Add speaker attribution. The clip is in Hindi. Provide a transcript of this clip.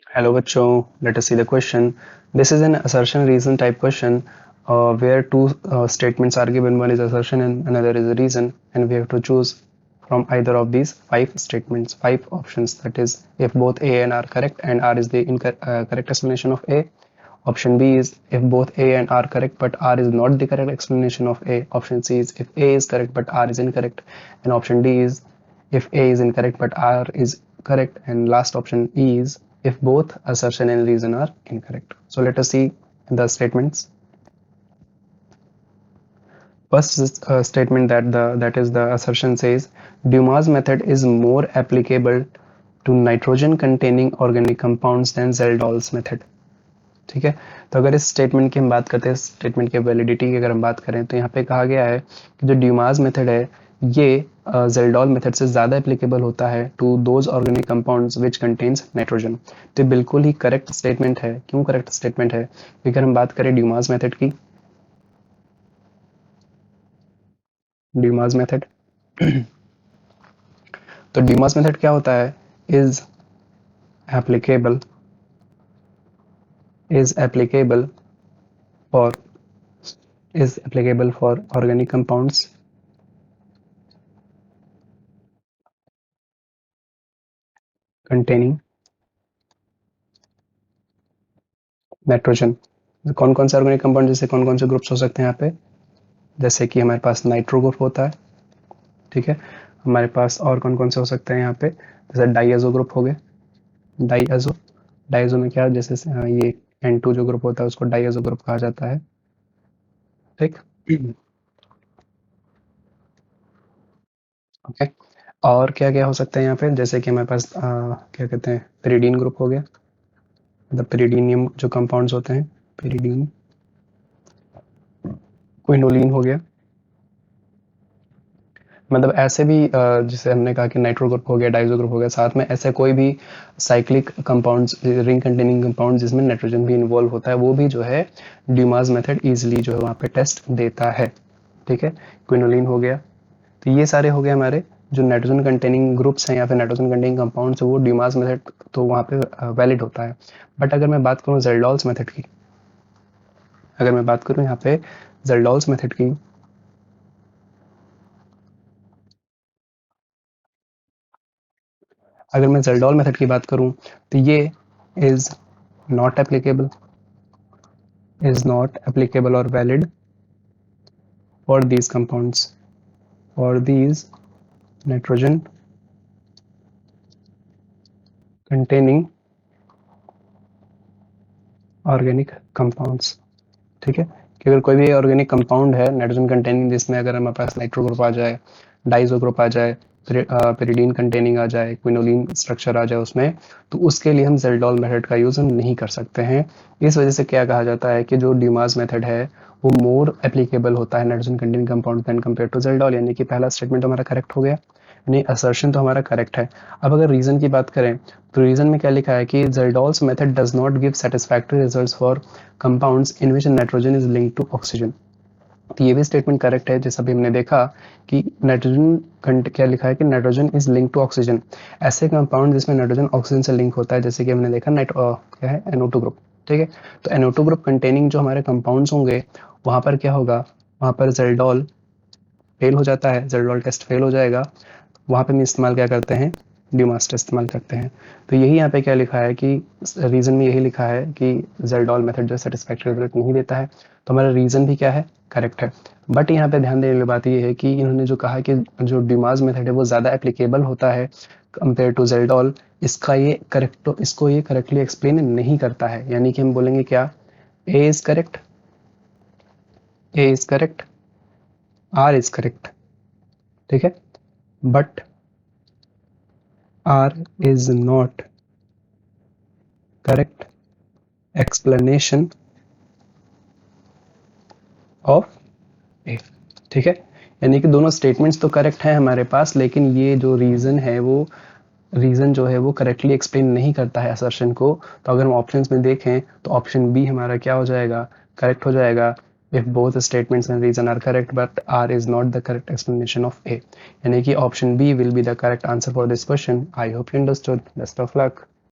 Speaker 1: Hello बच्चों, let us see the question. This is an assertion reason type question where two statements are given. One is assertion and another is a reason, and we have to choose from either of these five statements, five options. That is, if both A and R correct and R is the correct explanation of A. Option B is if both A and R correct but R is not the correct explanation of A. Option C is if A is correct but R is incorrect, and option D is if A is incorrect but R is correct, and last option E is if both assertion and reason are incorrect. So let us see the statements. First statement that is the assertion says Dumas method is more applicable to nitrogen containing organic compounds than Zeldol's method. ठीक है, तो अगर इस स्टेटमेंट की हम बात करते हैं, स्टेटमेंट की वैलिडिटी की अगर हम बात करें तो यहाँ पे कहा गया है कि जो ड्यूमास मेथड है ये जेल्डॉल मेथड से ज़्यादा एप्लीकेबल होता है to those organic compounds which contains nitrogen. तो बिल्कुल ही करेक्ट स्टेटमेंट है। क्यों करेक्ट स्टेटमेंट है? अगर हम बात करें ड्यूमास मेथड की, ड्यूमास मेथड तो ड्यूमास मेथड क्या होता है? Is applicable is applicable for organic compounds containing nitrogen. कौन कौन से ऑर्गेनिक कंपाउंड, जैसे कौन कौन से ग्रुप्स हो सकते हैं यहाँ पे? जैसे कि हमारे पास नाइट्रो ग्रुप होता है, ठीक है। हमारे पास और कौन कौन से हो सकते हैं यहाँ पे? जैसे डाइएजो ग्रुप हो गए, डाइएजो। डाइएजो में क्या, जैसे ये N2 जो ग्रुप होता है उसको डाइएजो ग्रुप कहा जाता है, ठीक। ओके, और क्या क्या हो सकता है यहाँ पे? जैसे कि हमारे पास क्या कहते हैं, पेरिडीन ग्रुप हो गया, मतलब पेरिडीनियम जो कंपाउंड्स होते हैं, पेरिडीन। क्विनोलिन हो गया, मतलब ऐसे भी जैसे हमने कहा कि नाइट्रो ग्रुप हो गया, डाइजो ग्रुप हो गया, साथ में ऐसे कोई भी cyclic compounds, ring containing compound जिसमें नाइट्रोजन भी इन्वॉल्व होता है, वो भी जो है ड्यूमास मेथड इजीली जो है वहाँ पे टेस्ट देता है, ठीक है। क्विनोलिन हो गया, तो ये सारे हो गए हमारे जो नाइट्रोजन कंटेनिंग ग्रुप्स हैं या फिर नाइट्रोजन कंटेनिंग कंपाउंड्स, वो ड्यूमास मेथड तो वहाँ पे वैलिड होता है। बट अगर मैं बात करूँ जेल्डॉल्स मेथड की, अगर मैं बात करूँ यहाँ पे जेल्डॉल्स मेथड की, अगर मैं जेल्डॉल मेथड की बात करूं तो ये इज नॉट एप्लीकेबल, और valid for these compounds, for these nitrogen containing organic compounds, ठीक है। कि अगर कोई भी ऑर्गेनिक कंपाउंड है नाइट्रोजन कंटेनिंग जिसमें अगर हमारे पास नाइट्रो ग्रुप आ जाए, डाइजो ग्रुप आ जाए, पेरिडीन कंटेनिंग आ जाए, क्विनोलिन स्ट्रक्चर आ जाए उसमें, तो उसके लिए हम जेल्डॉल मेथड का यूज हम नहीं कर सकते हैं। इस वजह से क्या कहा जाता है कि जो ड्यूमास मेथड है वो मोर एप्लीकेबल होता है nitrogen containing compound then compare to Kjeldahl, यानी कि पहला स्टेटमेंट हमारा करेक्ट हो गया, यानी असर्शन तो हमारा करेक्ट है। अब अगर रीजन की बात करें तो रीजन में क्या लिखा है कि Kjeldahl's method does not give satisfactory results for compounds in which nitrogen is linked to oxygen. तो ये भी स्टेटमेंट करेक्ट है, जैसा भी हमने देखा कि नाइट्रोजन क्या लिखा है कि nitrogen is link to oxygen. ऐसे कंपाउंड जिसमें नाइट्रोजन ऑक्सीजन से लिंक होता है, जैसे कि हमने देखा क्या है, NO2 ग्रुप, ठीक है। तो NO2 ग्रुप कंटेनिंग जो हमारे कंपाउंड्स होंगे वहां पर क्या होगा, वहां पर जेल्डॉल फेल हो जाता है, जेल्डॉल टेस्ट फेल हो जाएगा। वहाँ पे हम इस्तेमाल क्या करते हैं, ड्यूमास्टर इस्तेमाल करते हैं। तो यही यहाँ पे क्या लिखा है कि रीजन में यही लिखा है कि जेल्डॉल मेथड जो सेटिस्फैक्टरी रिजल्ट नहीं देता है, तो हमारा रीजन भी क्या है, करेक्ट है। बट यहाँ पे ध्यान देने वाली बात ये है कि इन्होंने जो कहा कि जो ड्यूमास मेथड है वो ज़्यादा एप्लीकेबल होता है कंपेयर टू जेल्डॉल, इसको ये करेक्टली एक्सप्लेन नहीं करता है। यानी कि हम बोलेंगे क्या, A is correct, A is correct, R is correct, ठीक है, but R is not correct explanation of A, ठीक है। यानी कि दोनों स्टेटमेंट्स तो करेक्ट हैं हमारे पास, लेकिन ये जो रीजन है वो रीजन जो है वो करेक्टली एक्सप्लेन नहीं करता है असर्शन को। तो अगर हम ऑप्शंस में देखें तो ऑप्शन बी हमारा क्या हो जाएगा, करेक्ट हो जाएगा। if both statements and reason are correct but R is not the correct explanation of A, यानी कि option B will be the correct answer for this question. I hope you understood. Best of luck.